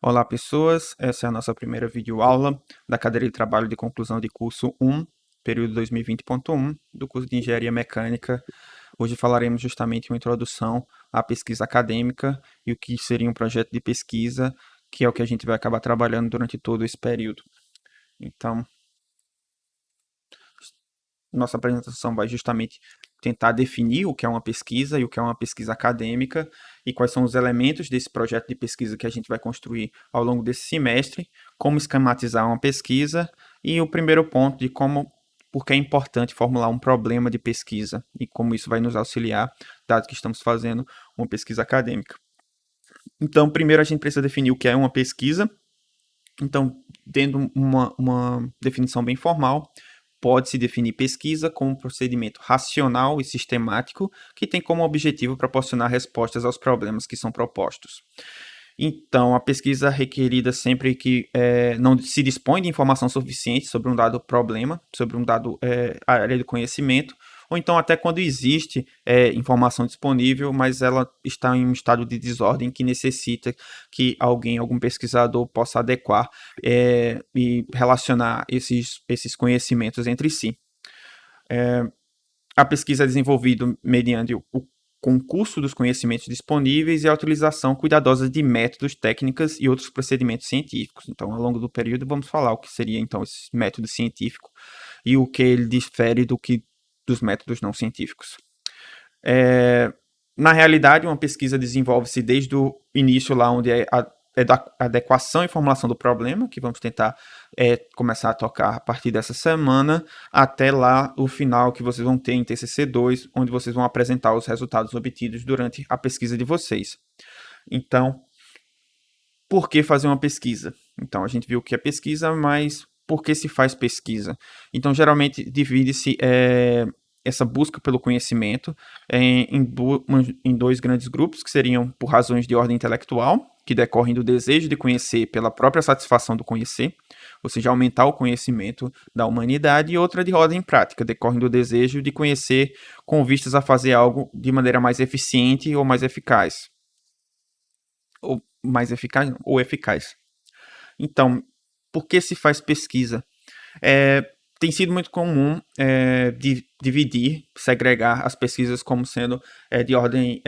Olá, pessoas. Essa é a nossa primeira videoaula da cadeira de trabalho de conclusão de curso 1, período 2020.1, do curso de Engenharia Mecânica. Hoje falaremos justamente uma introdução à pesquisa acadêmica e o que seria um projeto de pesquisa, que é o que a gente vai acabar trabalhando durante todo esse período. Então, nossa apresentação vai justamente tentar definir o que é uma pesquisa e o que é uma pesquisa acadêmica e quais são os elementos desse projeto de pesquisa que a gente vai construir ao longo desse semestre, como esquematizar uma pesquisa e o primeiro ponto de porque é importante formular um problema de pesquisa e como isso vai nos auxiliar, dado que estamos fazendo uma pesquisa acadêmica. Então, primeiro a gente precisa definir o que é uma pesquisa. Então, tendo uma definição bem formal, pode-se definir pesquisa como um procedimento racional e sistemático que tem como objetivo proporcionar respostas aos problemas que são propostos. Então, a pesquisa requerida sempre que não se dispõe de informação suficiente sobre um dado problema, sobre um dado área de conhecimento, ou então até quando existe informação disponível, mas ela está em um estado de desordem que necessita que algum pesquisador, possa adequar e relacionar esses conhecimentos entre si. A pesquisa é desenvolvida mediante o concurso dos conhecimentos disponíveis e a utilização cuidadosa de métodos, técnicas e outros procedimentos científicos. Então, ao longo do período, vamos falar o que seria então esse método científico e o que ele difere dos métodos não científicos. Na realidade, uma pesquisa desenvolve-se desde o início, lá onde é da adequação e formulação do problema, que vamos tentar começar a tocar a partir dessa semana, até lá o final que vocês vão ter em TCC2, onde vocês vão apresentar os resultados obtidos durante a pesquisa de vocês. Então, por que fazer uma pesquisa? Então, a gente viu o que é pesquisa, mas por que se faz pesquisa? Então, geralmente, divide-se essa busca pelo conhecimento em dois grandes grupos, que seriam por razões de ordem intelectual, que decorrem do desejo de conhecer pela própria satisfação do conhecer, ou seja, aumentar o conhecimento da humanidade, e outra de ordem prática, decorrem do desejo de conhecer com vistas a fazer algo de maneira mais eficiente ou mais eficaz. Ou mais eficaz ou eficaz. Então, por que se faz pesquisa? Tem sido muito comum dividir, segregar as pesquisas como sendo de ordem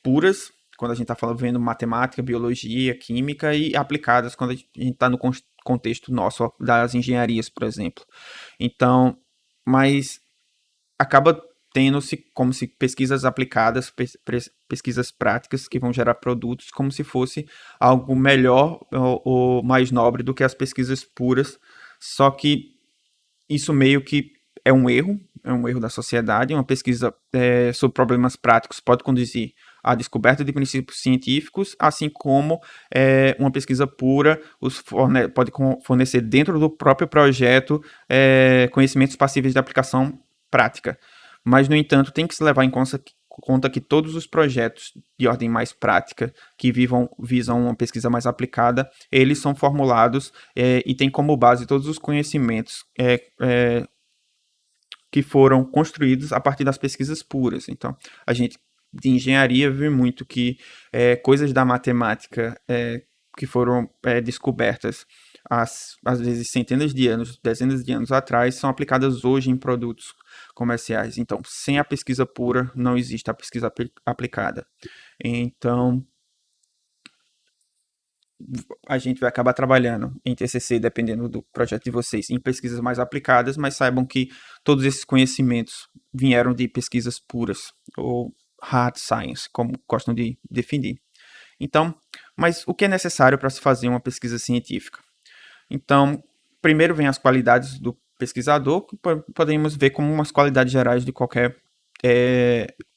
puras, quando a gente está vendo matemática, biologia, química, e aplicadas quando a gente está no contexto nosso das engenharias, por exemplo. Então, mas acaba tendo-se como se pesquisas aplicadas, pesquisas práticas que vão gerar produtos, como se fosse algo melhor ou mais nobre do que as pesquisas puras. Só que isso meio que é um erro da sociedade. Uma pesquisa sobre problemas práticos pode conduzir à descoberta de princípios científicos, assim como uma pesquisa pura pode fornecer dentro do próprio projeto conhecimentos passíveis de aplicação prática. Mas, no entanto, tem que se levar em conta que todos os projetos de ordem mais prática que visam uma pesquisa mais aplicada, eles são formulados e têm como base todos os conhecimentos que foram construídos a partir das pesquisas puras. Então, a gente de engenharia vê muito que coisas da matemática que foram descobertas às vezes centenas de anos, dezenas de anos atrás, são aplicadas hoje em produtos comerciais. Então, sem a pesquisa pura, não existe a pesquisa aplicada. Então, a gente vai acabar trabalhando em TCC, dependendo do projeto de vocês, em pesquisas mais aplicadas, mas saibam que todos esses conhecimentos vieram de pesquisas puras, ou hard science, como gostam de definir. Então, mas o que é necessário para se fazer uma pesquisa científica? Então, primeiro vem as qualidades do pesquisador, que podemos ver como umas qualidades gerais de qualquer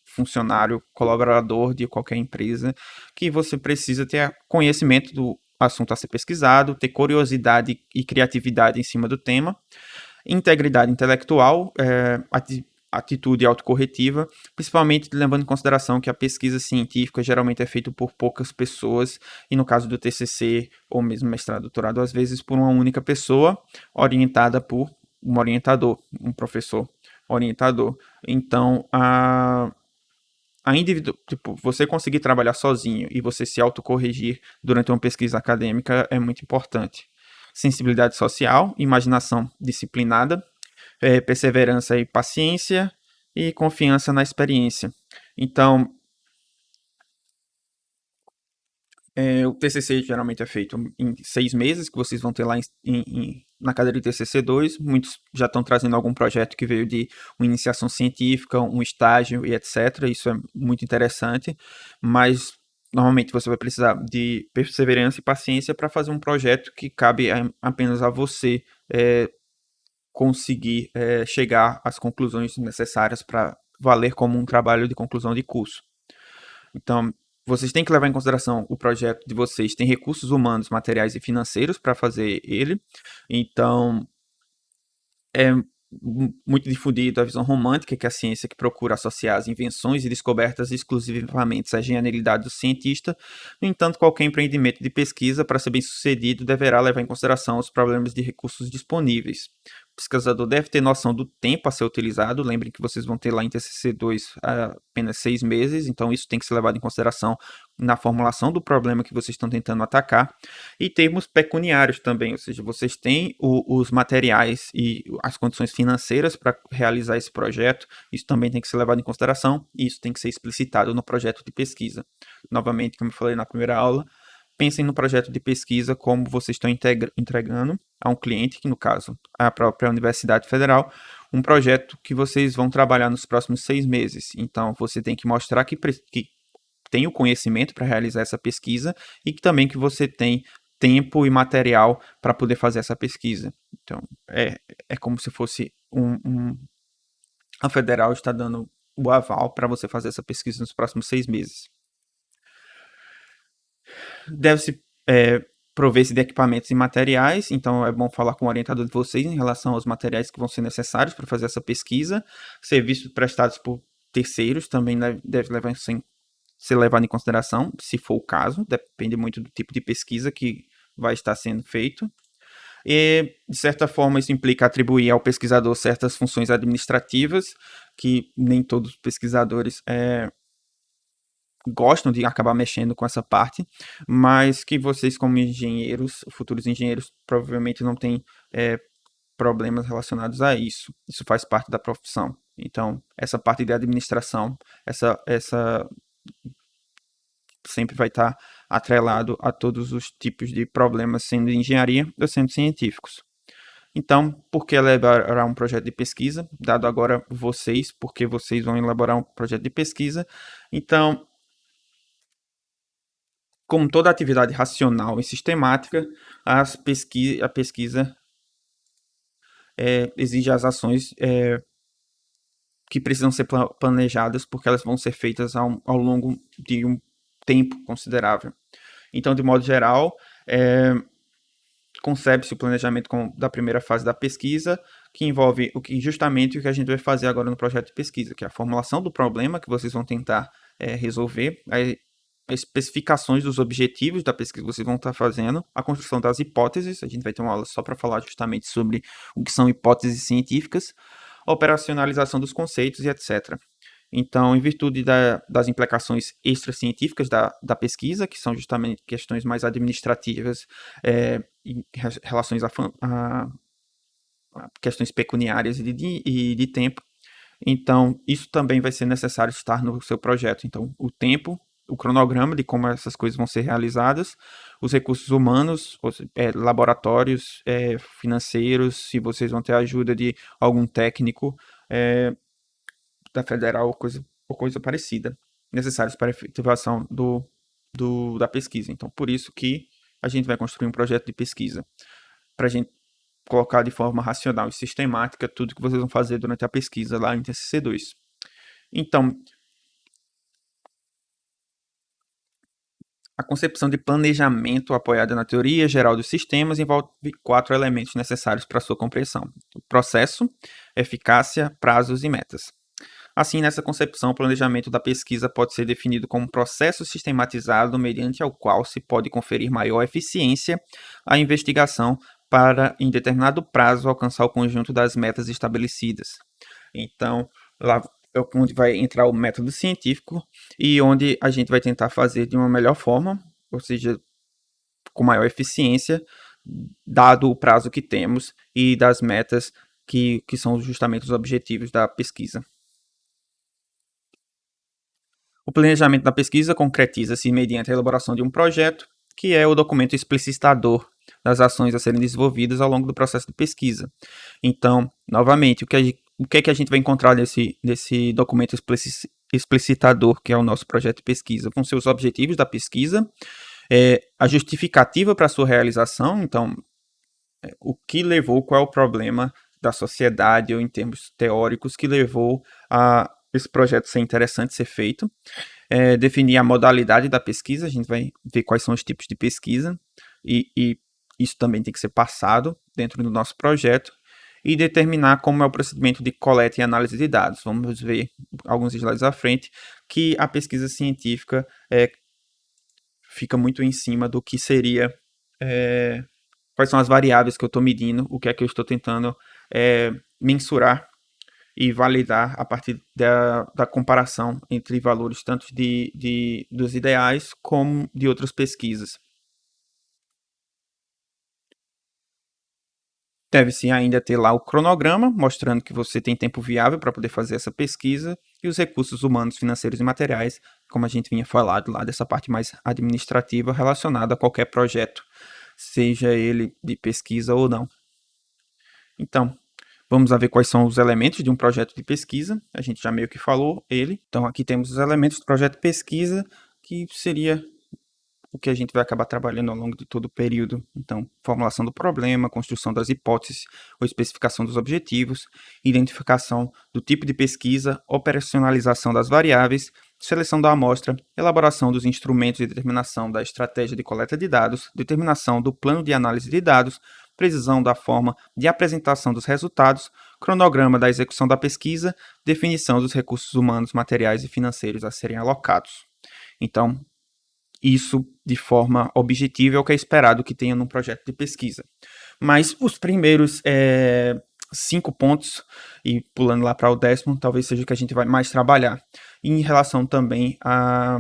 funcionário, colaborador de qualquer empresa, que você precisa ter conhecimento do assunto a ser pesquisado, ter curiosidade e criatividade em cima do tema, integridade intelectual, atitude autocorretiva, principalmente levando em consideração que a pesquisa científica geralmente é feita por poucas pessoas, e no caso do TCC, ou mesmo mestrado, doutorado, às vezes por uma única pessoa, orientada por um orientador, um professor orientador. Então, tipo, você conseguir trabalhar sozinho e você se autocorrigir durante uma pesquisa acadêmica é muito importante. Sensibilidade social, imaginação disciplinada, perseverança e paciência e confiança na experiência. Então, o TCC geralmente é feito em 6 meses, que vocês vão ter lá na cadeira de TCC 2. Muitos já estão trazendo algum projeto que veio de uma iniciação científica, um estágio e etc. Isso é muito interessante, mas normalmente você vai precisar de perseverança e paciência para fazer um projeto que cabe apenas a você conseguir chegar às conclusões necessárias para valer como um trabalho de conclusão de curso. Então, vocês têm que levar em consideração o projeto de vocês tem recursos humanos, materiais e financeiros para fazer ele. Então, é muito difundido a visão romântica, que é a ciência que procura associar as invenções e descobertas exclusivamente à genialidade do cientista. No entanto, qualquer empreendimento de pesquisa, para ser bem sucedido, deverá levar em consideração os problemas de recursos disponíveis. O pesquisador deve ter noção do tempo a ser utilizado. Lembrem que vocês vão ter lá em TCC 2 apenas 6 meses, então isso tem que ser levado em consideração na formulação do problema que vocês estão tentando atacar. E termos pecuniários também, ou seja, vocês têm os materiais e as condições financeiras para realizar esse projeto. Isso também tem que ser levado em consideração e isso tem que ser explicitado no projeto de pesquisa. Novamente, como eu falei na primeira aula, pensem no projeto de pesquisa como vocês estão entregando a um cliente, que no caso a própria Universidade Federal, um projeto que vocês vão trabalhar nos próximos 6 meses. Então, você tem que mostrar que tem o conhecimento para realizar essa pesquisa e que também que você tem tempo e material para poder fazer essa pesquisa. Então, é como se fosse a federal está dando o aval para você fazer essa pesquisa nos próximos 6 meses. Deve-se prover-se de equipamentos e materiais, então é bom falar com o orientador de vocês em relação aos materiais que vão ser necessários para fazer essa pesquisa. Serviços prestados por terceiros também deve ser levado em consideração, se for o caso, depende muito do tipo de pesquisa que vai estar sendo feito. E, de certa forma, isso implica atribuir ao pesquisador certas funções administrativas, que nem todos os pesquisadores gostam de acabar mexendo com essa parte, mas que vocês, como engenheiros, futuros engenheiros, provavelmente não têm problemas relacionados a isso. Isso faz parte da profissão. Então, essa parte de administração, essa sempre vai estar atrelado a todos os tipos de problemas, sendo de engenharia ou sendo científicos. Então, por que elaborar um projeto de pesquisa? Dado agora vocês, porque vocês vão elaborar um projeto de pesquisa. Então, como toda atividade racional e sistemática, a pesquisa exige as ações que precisam ser planejadas, porque elas vão ser feitas ao longo de um tempo considerável. Então, de modo geral, concebe-se o planejamento da primeira fase da pesquisa, que envolve justamente o que a gente vai fazer agora no projeto de pesquisa, que é a formulação do problema que vocês vão tentar resolver, as especificações dos objetivos da pesquisa que vocês vão estar fazendo, a construção das hipóteses, a gente vai ter uma aula só para falar justamente sobre o que são hipóteses científicas, a operacionalização dos conceitos e etc. Então, em virtude das implicações extracientíficas da pesquisa, que são justamente questões mais administrativas, em relações a questões pecuniárias e de tempo, então isso também vai ser necessário estar no seu projeto. Então, o tempo, o cronograma de como essas coisas vão ser realizadas, os recursos humanos, laboratórios, financeiros, se vocês vão ter a ajuda de algum técnico da federal ou coisa parecida, necessários para a efetivação da pesquisa. Então, por isso que a gente vai construir um projeto de pesquisa, para a gente colocar de forma racional e sistemática tudo que vocês vão fazer durante a pesquisa lá em TCC 2. Então, a concepção de planejamento apoiada na teoria geral dos sistemas envolve 4 elementos necessários para sua compreensão: o processo, eficácia, prazos e metas. Assim, nessa concepção, o planejamento da pesquisa pode ser definido como um processo sistematizado mediante ao qual se pode conferir maior eficiência à investigação para, em determinado prazo, alcançar o conjunto das metas estabelecidas. Então, lá onde vai entrar o método científico e onde a gente vai tentar fazer de uma melhor forma, ou seja, com maior eficiência, dado o prazo que temos e das metas que são justamente os objetivos da pesquisa. O planejamento da pesquisa concretiza-se mediante a elaboração de um projeto, que é o documento explicitador das ações a serem desenvolvidas ao longo do processo de pesquisa. Então, novamente, o que é que a gente vai encontrar nesse documento explicitador, que é o nosso projeto de pesquisa? Com seus objetivos da pesquisa, a justificativa para a sua realização, então, o que levou, qual é o problema da sociedade, ou em termos teóricos, que levou a esse projeto ser interessante ser feito. Definir a modalidade da pesquisa, a gente vai ver quais são os tipos de pesquisa, e isso também tem que ser passado dentro do nosso projeto, e determinar como é o procedimento de coleta e análise de dados. Vamos ver alguns slides à frente, que a pesquisa científica fica muito em cima do que seria, quais são as variáveis que eu estou medindo, o que é que eu estou tentando mensurar e validar a partir da comparação entre valores tanto dos ideais como de outras pesquisas. Deve-se ainda ter lá o cronograma, mostrando que você tem tempo viável para poder fazer essa pesquisa, e os recursos humanos, financeiros e materiais, como a gente vinha falado lá, dessa parte mais administrativa relacionada a qualquer projeto, seja ele de pesquisa ou não. Então, vamos a ver quais são os elementos de um projeto de pesquisa. A gente já meio que falou ele. Então, aqui temos os elementos do projeto de pesquisa, que seria o que a gente vai acabar trabalhando ao longo de todo o período. Então, formulação do problema, construção das hipóteses ou especificação dos objetivos, identificação do tipo de pesquisa, operacionalização das variáveis, seleção da amostra, elaboração dos instrumentos e determinação da estratégia de coleta de dados, determinação do plano de análise de dados, precisão da forma de apresentação dos resultados, cronograma da execução da pesquisa, definição dos recursos humanos, materiais e financeiros a serem alocados. Então, isso de forma objetiva é o que é esperado que tenha num projeto de pesquisa. Mas os primeiros 5 pontos, e pulando lá para o 10º, talvez seja o que a gente vai mais trabalhar. E em relação também a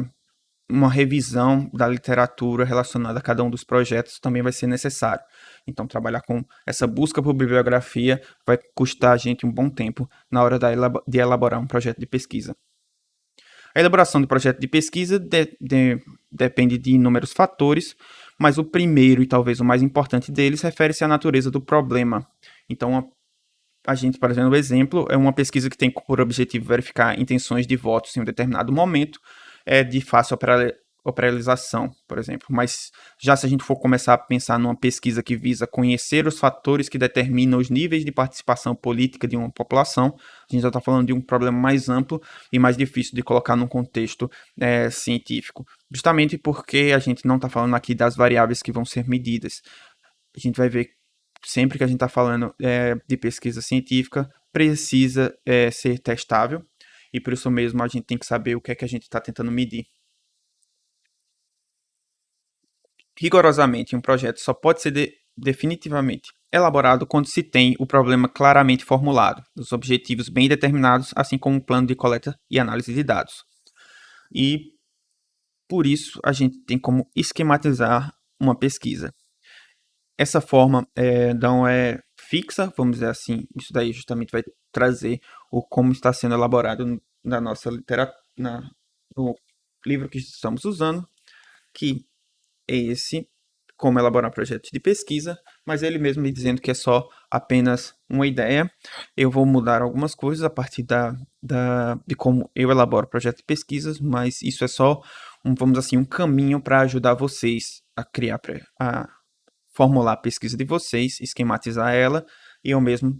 uma revisão da literatura relacionada a cada um dos projetos também vai ser necessário. Então, trabalhar com essa busca por bibliografia vai custar a gente um bom tempo na hora de elaborar um projeto de pesquisa. A elaboração do projeto de pesquisa depende de inúmeros fatores, mas o primeiro e talvez o mais importante deles refere-se à natureza do problema. Então, a gente, por exemplo, o exemplo é uma pesquisa que tem por objetivo verificar intenções de votos em um determinado momento, de fácil operacionalização, por exemplo. Mas já se a gente for começar a pensar numa pesquisa que visa conhecer os fatores que determinam os níveis de participação política de uma população, a gente já está falando de um problema mais amplo e mais difícil de colocar num contexto científico. Justamente porque a gente não está falando aqui das variáveis que vão ser medidas. A gente vai ver sempre que a gente está falando de pesquisa científica, precisa ser testável, e por isso mesmo a gente tem que saber o que é que a gente está tentando medir. Rigorosamente, um projeto só pode ser definitivamente elaborado quando se tem o problema claramente formulado, os objetivos bem determinados, assim como um plano de coleta e análise de dados. E por isso a gente tem como esquematizar uma pesquisa. Essa forma não é fixa, vamos dizer assim, isso daí justamente vai trazer o como está sendo elaborado na nossa literatura, no livro que estamos usando, que é esse, como elaborar um projeto de pesquisa, mas ele mesmo me dizendo que é só apenas uma ideia. Eu vou mudar algumas coisas a partir de como eu elaboro o projeto de pesquisas, mas isso é só, vamos assim, um caminho para ajudar vocês a criar, a formular a pesquisa de vocês, esquematizar ela e ao mesmo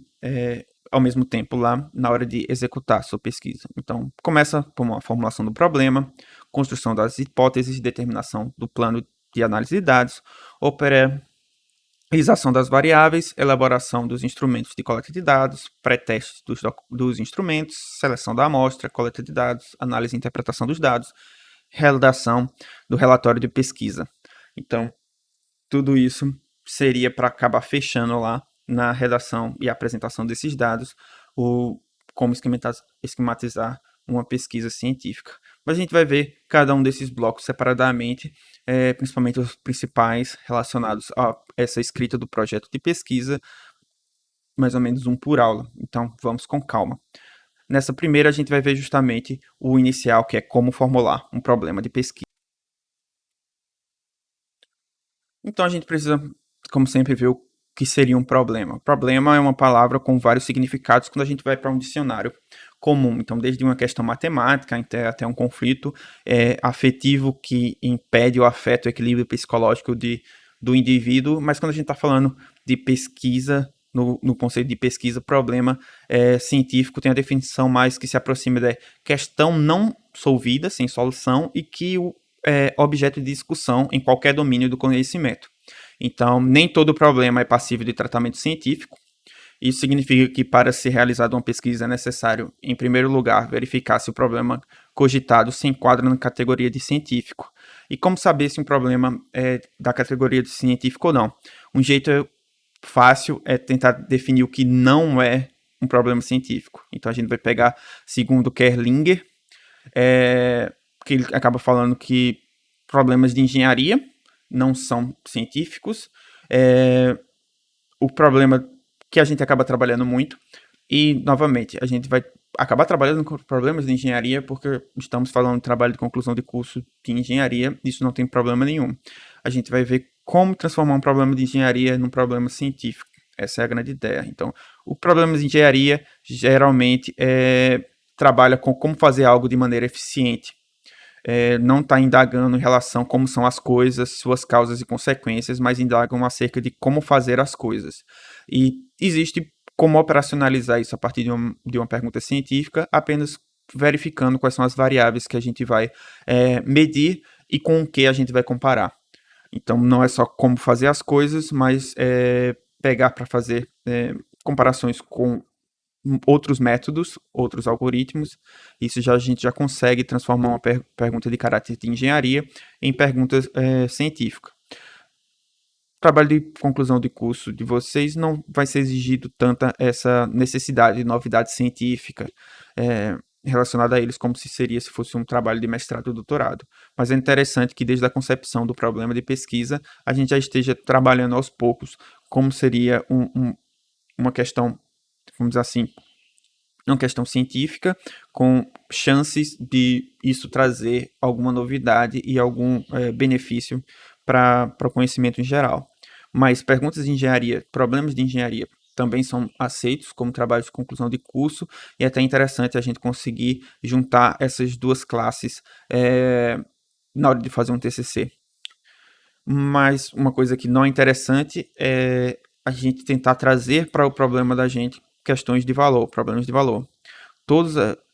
tempo lá na hora de executar a sua pesquisa. Então, começa com uma formulação do problema, construção das hipóteses, determinação do plano de análise de dados, operação das variáveis, elaboração dos instrumentos de coleta de dados, pré-teste dos instrumentos, seleção da amostra, coleta de dados, análise e interpretação dos dados, redação do relatório de pesquisa. Então, tudo isso seria para acabar fechando lá na redação e apresentação desses dados como esquematizar uma pesquisa científica. Mas a gente vai ver cada um desses blocos separadamente, principalmente os principais relacionados a essa escrita do projeto de pesquisa, mais ou menos um por aula. Então, vamos com calma. Nessa primeira, a gente vai ver justamente o inicial, que é como formular um problema de pesquisa. Então, a gente precisa, como sempre, ver o que seria um problema. Problema é uma palavra com vários significados quando a gente vai para um dicionário comum. Então, desde uma questão matemática até um conflito afetivo que impede o afeto, o equilíbrio psicológico do indivíduo. Mas quando a gente está falando de pesquisa, no conceito de pesquisa, problema científico tem a definição mais que se aproxima da questão não solvida, sem solução, e que o objeto de discussão em qualquer domínio do conhecimento. Então, nem todo problema é passível de tratamento científico. Isso significa que, para ser realizada uma pesquisa, é necessário, em primeiro lugar, verificar se o problema cogitado se enquadra na categoria de científico. E como saber se um problema é da categoria de científico ou não? Um jeito fácil é tentar definir o que não é um problema científico. Então, a gente vai pegar, segundo Kerlinger, que ele acaba falando que problemas de engenharia não são científicos. O problema que a gente acaba trabalhando muito, e novamente, a gente vai acabar trabalhando com problemas de engenharia porque estamos falando de trabalho de conclusão de curso de engenharia, isso não tem problema nenhum. A gente vai ver como transformar um problema de engenharia num problema científico. Essa é a grande ideia. Então, o problema de engenharia geralmente trabalha com como fazer algo de maneira eficiente. Não está indagando em relação a como são as coisas, suas causas e consequências, mas indagam acerca de como fazer as coisas. E existe como operacionalizar isso a partir de uma pergunta científica, apenas verificando quais são as variáveis que a gente vai medir e com o que a gente vai comparar. Então, não é só como fazer as coisas, mas pegar para fazer comparações com outros métodos, outros algoritmos. Isso a gente já consegue transformar uma pergunta de caráter de engenharia em pergunta científica. O trabalho de conclusão de curso de vocês não vai ser exigido tanta essa necessidade de novidade científica relacionada a eles como se fosse um trabalho de mestrado ou doutorado. Mas é interessante que desde a concepção do problema de pesquisa a gente já esteja trabalhando aos poucos como seria uma questão, vamos dizer assim, uma questão científica, com chances de isso trazer alguma novidade e algum benefício para o conhecimento em geral. Mas perguntas de engenharia, problemas de engenharia também são aceitos como trabalho de conclusão de curso, e é até interessante a gente conseguir juntar essas duas classes na hora de fazer um TCC. Mas uma coisa que não é interessante é a gente tentar trazer para o problema da gente questões de valor, problemas de valor.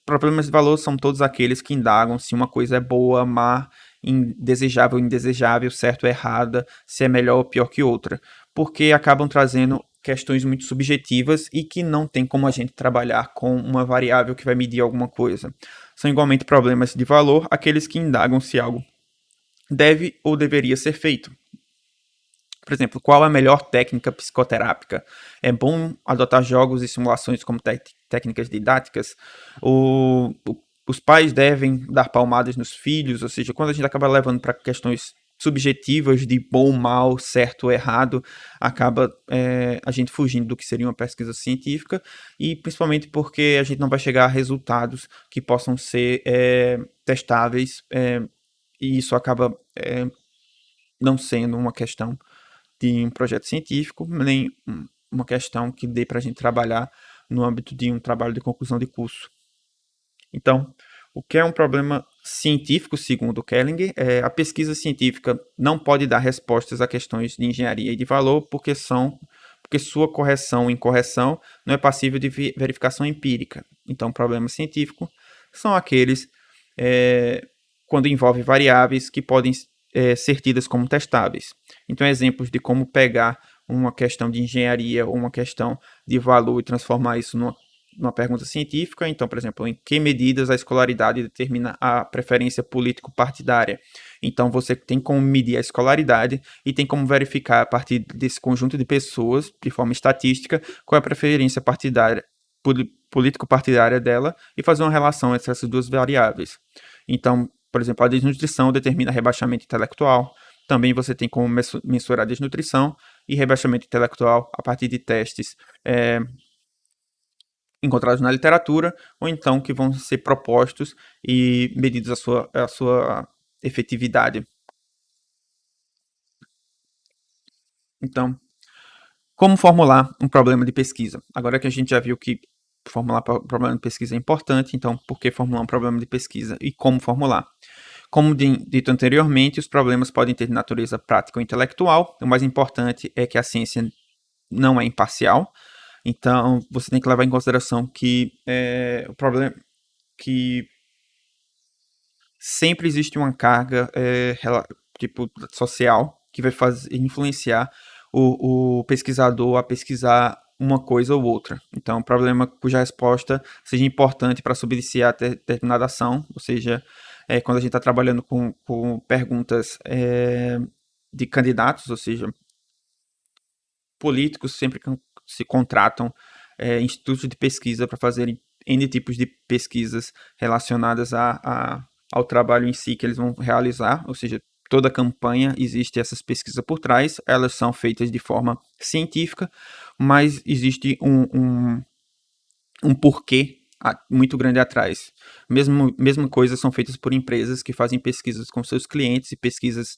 Problemas de valor são todos aqueles que indagam se uma coisa é boa, má, indesejável, indesejável, certo ou errada, se é melhor ou pior que outra, porque acabam trazendo questões muito subjetivas e que não tem como a gente trabalhar com uma variável que vai medir alguma coisa. São igualmente problemas de valor aqueles que indagam se algo deve ou deveria ser feito. Por exemplo, qual a melhor técnica psicoterápica? É bom adotar jogos e simulações como técnicas didáticas? Os pais devem dar palmadas nos filhos? Ou seja, quando a gente acaba levando para questões subjetivas de bom, mal, certo ou errado, acaba a gente fugindo do que seria uma pesquisa científica, e principalmente porque a gente não vai chegar a resultados que possam ser testáveis, e isso acaba não sendo uma questão de um projeto científico, nem uma questão que dê para a gente trabalhar no âmbito de um trabalho de conclusão de curso. Então, o que é um problema científico, segundo Kellinger, a pesquisa científica não pode dar respostas a questões de engenharia e de valor, porque sua correção ou incorreção não é passível de verificação empírica. Então, problema científico são aqueles quando envolve variáveis que podem ser tidas como testáveis. Então, exemplos de como pegar uma questão de engenharia ou uma questão de valor e transformar isso numa pergunta científica. Então, por exemplo, em que medidas a escolaridade determina a preferência político-partidária? Então, você tem como medir a escolaridade e tem como verificar, a partir desse conjunto de pessoas, de forma estatística, qual é a preferência partidária político-partidária dela e fazer uma relação entre essas duas variáveis. Então, por exemplo, a desnutrição determina rebaixamento intelectual. Também você tem como mensurar desnutrição e rebaixamento intelectual a partir de testes encontrados na literatura, ou então que vão ser propostos e medidos a sua efetividade. Então, como formular um problema de pesquisa? Agora que a gente já viu que formular problema de pesquisa é importante, então por que formular um problema de pesquisa e como formular? Como dito anteriormente, os problemas podem ter de natureza prática ou intelectual. O mais importante é que a ciência não é imparcial. Então, você tem que levar em consideração que o problema que sempre existe uma carga tipo social que vai influenciar o pesquisador a pesquisar uma coisa ou outra. Então, um problema cuja resposta seja importante para subsidiar determinada ação, ou seja, quando a gente está trabalhando com perguntas de candidatos, ou seja, políticos sempre se contratam institutos de pesquisa para fazerem N tipos de pesquisas relacionadas ao trabalho em si que eles vão realizar, ou seja, toda campanha existe essas pesquisas por trás, elas são feitas de forma científica, mas existe um porquê muito grande atrás. Mesma coisa são feitas por empresas que fazem pesquisas com seus clientes e pesquisas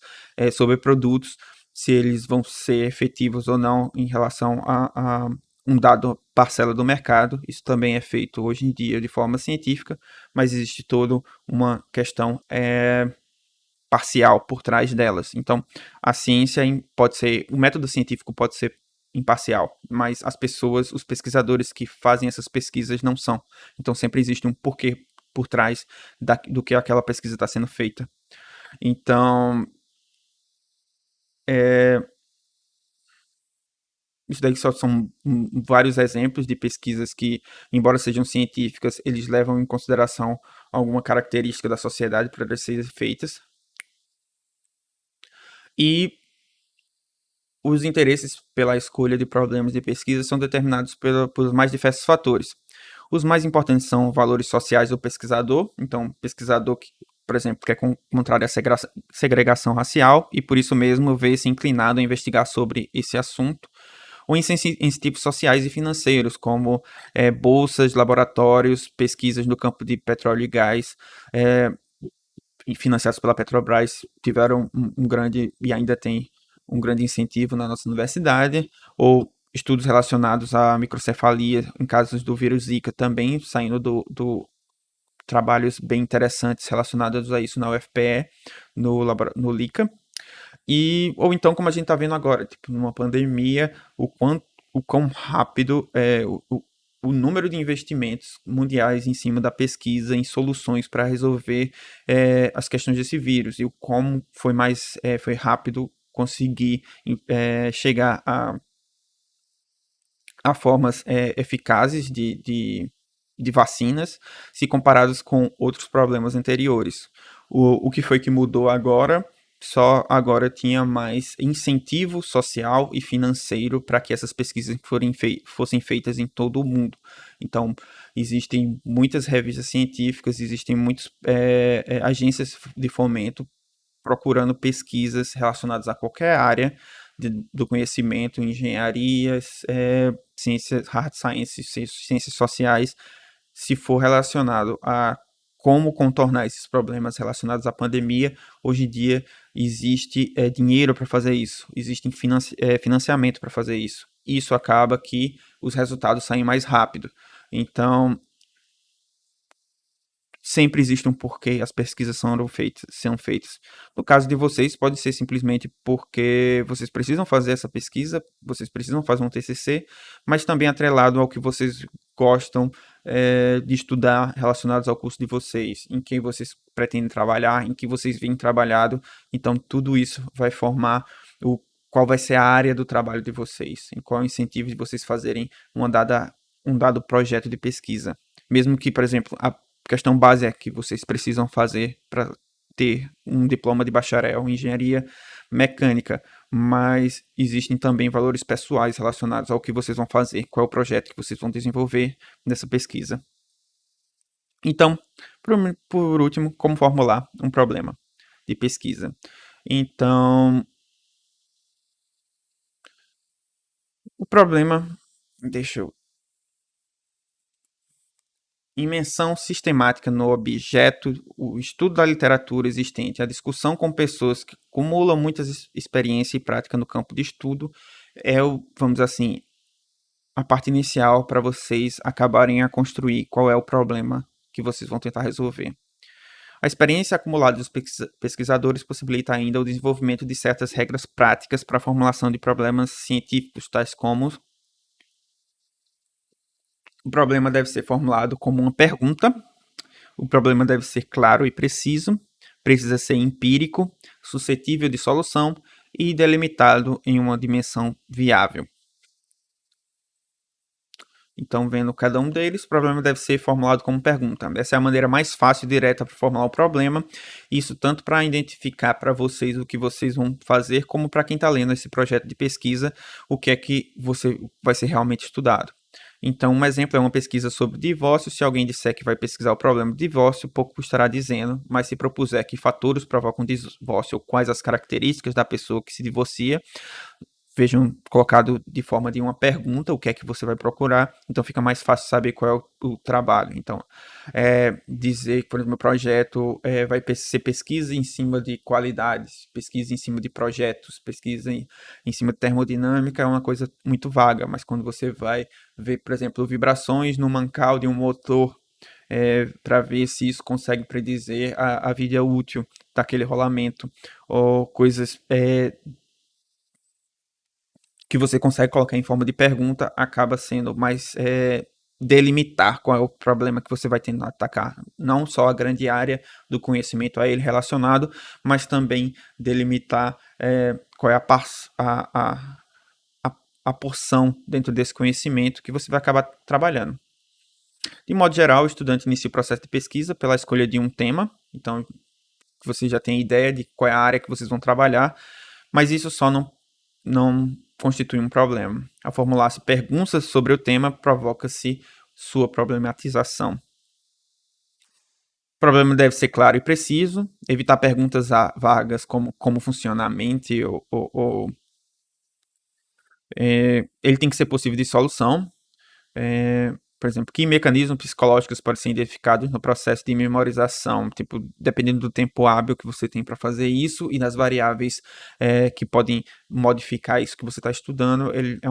sobre produtos, se eles vão ser efetivos ou não em relação a um dado parcela do mercado. Isso também é feito hoje em dia de forma científica, mas existe toda uma questão parcial por trás delas. Então, a ciência pode ser, o método científico pode ser imparcial, mas as pessoas, os pesquisadores que fazem essas pesquisas não são. Então, sempre existe um porquê por trás do que aquela pesquisa está sendo feita. Então, isso daí só são vários exemplos de pesquisas que, embora sejam científicas, eles levam em consideração alguma característica da sociedade para elas serem feitas. E os interesses pela escolha de problemas de pesquisa são determinados pelos mais diversos fatores. Os mais importantes são valores sociais do pesquisador. Então, pesquisador que, por exemplo, quer contrário à segregação racial e por isso mesmo vê-se inclinado a investigar sobre esse assunto. Ou incentivos sociais e financeiros, como bolsas, laboratórios, pesquisas no campo de petróleo e gás, financiados pela Petrobras, tiveram um grande, e ainda tem um grande incentivo na nossa universidade, ou estudos relacionados à microcefalia, em casos do vírus Zika, também saindo do trabalhos bem interessantes relacionados a isso na UFPE, no LICA. Ou então, como a gente está vendo agora, tipo, numa pandemia, o quão rápido o número de investimentos mundiais em cima da pesquisa em soluções para resolver as questões desse vírus e o como foi rápido conseguir chegar a formas eficazes de vacinas se comparados com outros problemas anteriores. O que foi que mudou agora? Só agora tinha mais incentivo social e financeiro para que essas pesquisas fossem feitas em todo o mundo. Então, existem muitas revistas científicas, existem muitas agências de fomento procurando pesquisas relacionadas a qualquer área do conhecimento, engenharias, ciências, hard sciences, ciências sociais, se for relacionado a como contornar esses problemas relacionados à pandemia, hoje em dia existe dinheiro para fazer isso, existe financiamento para fazer isso. Isso acaba que os resultados saem mais rápido. Então, sempre existe um porquê as pesquisas são feitas. No caso de vocês, pode ser simplesmente porque vocês precisam fazer essa pesquisa, vocês precisam fazer um TCC, mas também atrelado ao que vocês gostam de estudar relacionados ao curso de vocês, em quem vocês pretendem trabalhar, em que vocês vêm trabalhado. Então, tudo isso vai formar qual vai ser a área do trabalho de vocês, em qual é o incentivo de vocês fazerem um dado projeto de pesquisa. Mesmo que, por exemplo, a questão base é que vocês precisam fazer para ter um diploma de bacharel em engenharia mecânica, mas existem também valores pessoais relacionados ao que vocês vão fazer, qual é o projeto que vocês vão desenvolver nessa pesquisa. Então, por último, como formular um problema de pesquisa. Então, o problema, deixa eu Imensão sistemática no objeto, o estudo da literatura existente, a discussão com pessoas que acumulam muitas experiência e prática no campo de estudo é o, vamos dizer assim, a parte inicial para vocês acabarem a construir qual é o problema que vocês vão tentar resolver. A experiência acumulada dos pesquisadores possibilita ainda o desenvolvimento de certas regras práticas para a formulação de problemas científicos, tais como o problema deve ser formulado como uma pergunta. O problema deve ser claro e preciso, precisa ser empírico, suscetível de solução e delimitado em uma dimensão viável. Então, vendo cada um deles, o problema deve ser formulado como pergunta. Essa é a maneira mais fácil e direta para formular o problema. Isso tanto para identificar para vocês o que vocês vão fazer, como para quem está lendo esse projeto de pesquisa, o que é que você vai ser realmente estudado. Então, um exemplo é uma pesquisa sobre divórcio. Se alguém disser que vai pesquisar o problema do divórcio, pouco estará dizendo, mas se propuser que fatores provocam divórcio ou quais as características da pessoa que se divorcia, vejam colocado de forma de uma pergunta, o que é que você vai procurar, então fica mais fácil saber qual é o trabalho. Então, dizer que, por exemplo, o projeto vai ser pesquisa em cima de qualidades, pesquisa em cima de projetos, pesquisa em cima de termodinâmica é uma coisa muito vaga, mas quando você vai ver, por exemplo, vibrações no mancal de um motor, para ver se isso consegue predizer a vida útil daquele rolamento, ou coisas que você consegue colocar em forma de pergunta, acaba sendo mais delimitar qual é o problema que você vai tentar atacar. Não só a grande área do conhecimento a ele relacionado, mas também delimitar qual é a porção dentro desse conhecimento que você vai acabar trabalhando. De modo geral, o estudante inicia o processo de pesquisa pela escolha de um tema, então você já tem ideia de qual é a área que vocês vão trabalhar, mas isso só não constitui um problema. Ao formular-se perguntas sobre o tema, provoca-se sua problematização. O problema deve ser claro e preciso, evitar perguntas vagas como funciona a mente ele tem que ser possível de solução. Por exemplo, que mecanismos psicológicos podem ser identificados no processo de memorização, tipo, dependendo do tempo hábil que você tem para fazer isso e das variáveis que podem modificar isso que você está estudando, ele é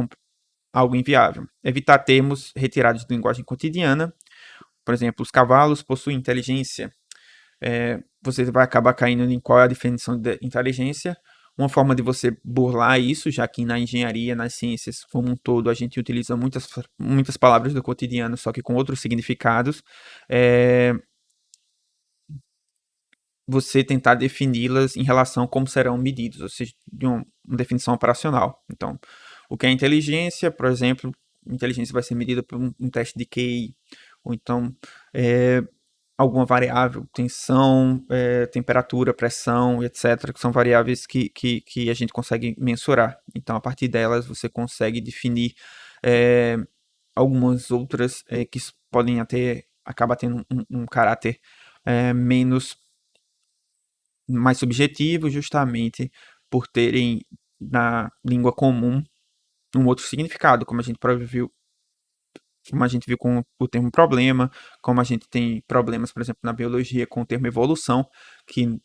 algo inviável. Evitar termos retirados de linguagem cotidiana, por exemplo, os cavalos possuem inteligência. Você vai acabar caindo em qual é a definição de inteligência. Uma forma de você burlar isso, já que na engenharia, nas ciências como um todo, a gente utiliza muitas palavras do cotidiano, só que com outros significados, é você tentar defini-las em relação a como serão medidos, ou seja, de uma definição operacional. Então, o que é inteligência, por exemplo, inteligência vai ser medida por um teste de QI, ou então alguma variável, tensão, temperatura, pressão, etc., que são variáveis que a gente consegue mensurar. Então, a partir delas, você consegue definir algumas outras que podem até acabar tendo um caráter menos mais subjetivo, justamente por terem na língua comum um outro significado, como a gente viu com o termo problema, como a gente tem problemas, por exemplo, na biologia com o termo evolução, que,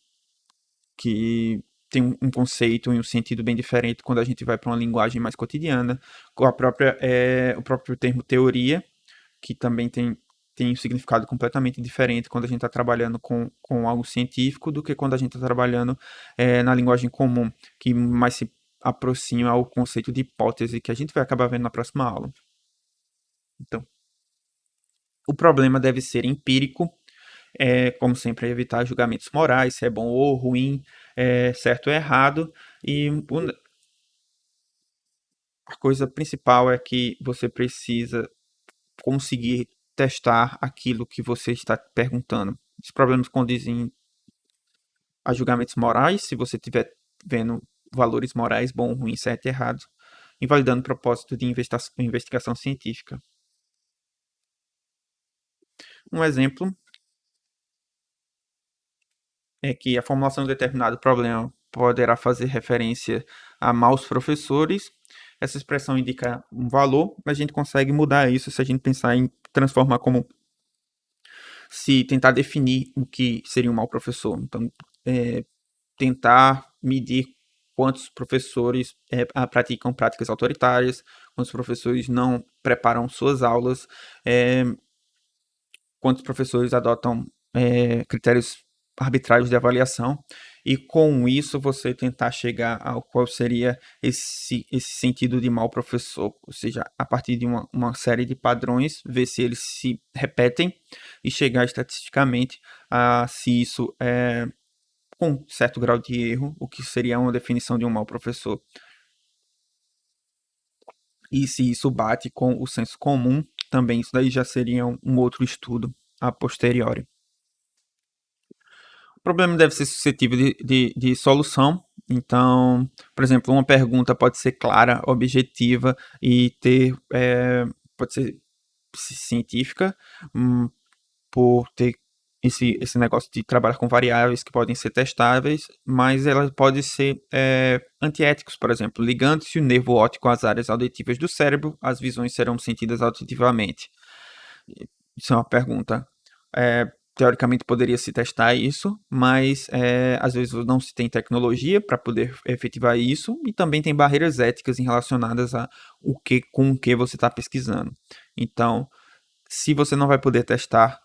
que tem um conceito e um sentido bem diferente quando a gente vai para uma linguagem mais cotidiana, com o próprio termo teoria, que também tem um significado completamente diferente quando a gente está trabalhando com algo científico do que quando a gente está trabalhando na linguagem comum, que mais se aproxima ao conceito de hipótese que a gente vai acabar vendo na próxima aula. Então, o problema deve ser empírico, como sempre, evitar julgamentos morais, se é bom ou ruim, certo ou errado, e a coisa principal é que você precisa conseguir testar aquilo que você está perguntando. Os problemas condizem a julgamentos morais, se você estiver vendo valores morais, bom, ruim, certo e errado, invalidando o propósito de investigação científica. Um exemplo é que a formulação de determinado problema poderá fazer referência a maus professores. Essa expressão indica um valor, mas a gente consegue mudar isso se a gente pensar em transformar como se tentar definir o que seria um mau professor. Então, tentar medir quantos professores praticam práticas autoritárias, quantos professores não preparam suas aulas, quantos professores adotam critérios arbitrários de avaliação, e com isso você tentar chegar ao qual seria esse sentido de mau professor, ou seja, a partir de uma série de padrões, ver se eles se repetem e chegar estatisticamente a se isso é com certo grau de erro, o que seria uma definição de um mau professor. E se isso bate com o senso comum, também isso daí já seria um outro estudo a posteriori. O problema deve ser suscetível de solução. Então, por exemplo, uma pergunta pode ser clara, objetiva e pode ser científica, por ter esse negócio de trabalhar com variáveis que podem ser testáveis, mas ela pode ser antiéticos, por exemplo, ligando-se o nervo óptico às áreas auditivas do cérebro, as visões serão sentidas auditivamente. Isso é uma pergunta. Teoricamente poderia se testar isso, mas às vezes não se tem tecnologia para poder efetivar isso, e também tem barreiras éticas relacionadas a com o que você está pesquisando. Então, se você não vai poder testar,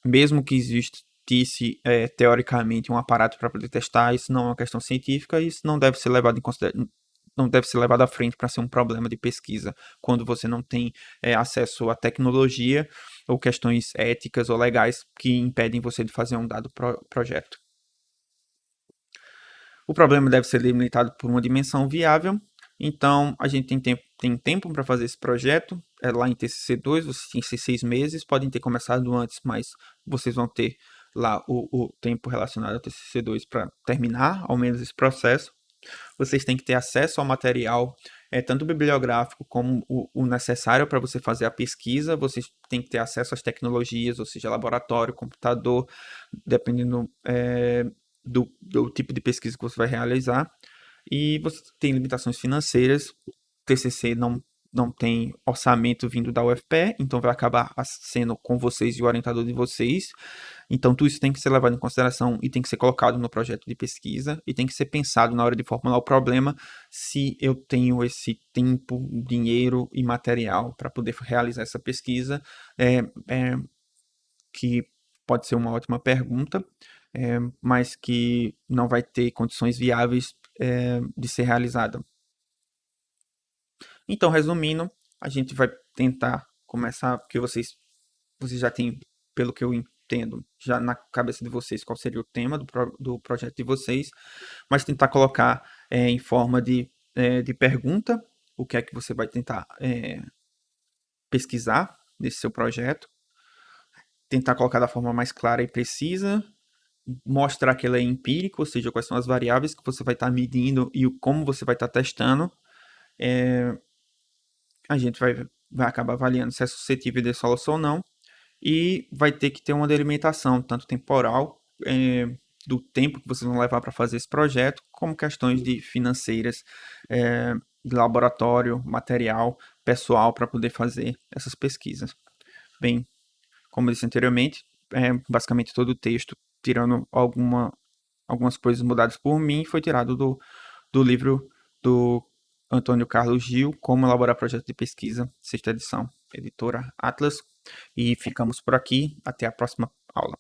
mesmo que existisse teoricamente um aparato para poder testar, isso não é uma questão científica e isso não deve ser levado em consideração, não deve ser levado à frente para ser um problema de pesquisa, quando você não tem acesso à tecnologia ou questões éticas ou legais que impedem você de fazer um dado projeto. O problema deve ser limitado por uma dimensão viável. Então, a gente tem tempo para fazer esse projeto. Lá em TCC2, vocês têm 6 meses, podem ter começado antes, mas vocês vão ter lá o tempo relacionado ao TCC2 para terminar, ao menos, esse processo. Vocês têm que ter acesso ao material, tanto bibliográfico como o necessário para você fazer a pesquisa. Vocês têm que ter acesso às tecnologias, ou seja, laboratório, computador, dependendo do tipo de pesquisa que você vai realizar. E você tem limitações financeiras. O TCC não tem orçamento vindo da UFPE, então vai acabar sendo com vocês e o orientador de vocês. Então, tudo isso tem que ser levado em consideração e tem que ser colocado no projeto de pesquisa e tem que ser pensado na hora de formular o problema se eu tenho esse tempo, dinheiro e material para poder realizar essa pesquisa, que pode ser uma ótima pergunta, mas que não vai ter condições viáveis de ser realizada. Então, resumindo, a gente vai tentar começar, porque vocês já têm, pelo que eu entendo, já na cabeça de vocês qual seria o tema do projeto de vocês, mas tentar colocar em forma de pergunta o que é que você vai tentar pesquisar nesse seu projeto, tentar colocar da forma mais clara e precisa, mostrar que ele é empírico, ou seja, quais são as variáveis que você vai estar medindo e como você vai estar testando. A gente vai acabar avaliando se é suscetível de solução ou não, e vai ter que ter uma delimitação, tanto temporal, do tempo que vocês vão levar para fazer esse projeto, como questões de financeiras, de laboratório, material, pessoal para poder fazer essas pesquisas. Bem, como eu disse anteriormente, basicamente todo o texto, tirando algumas coisas mudadas por mim, foi tirado do livro do Antônio Carlos Gil, Como Elaborar Projeto de Pesquisa, sexta edição, editora Atlas. E ficamos por aqui. Até a próxima aula.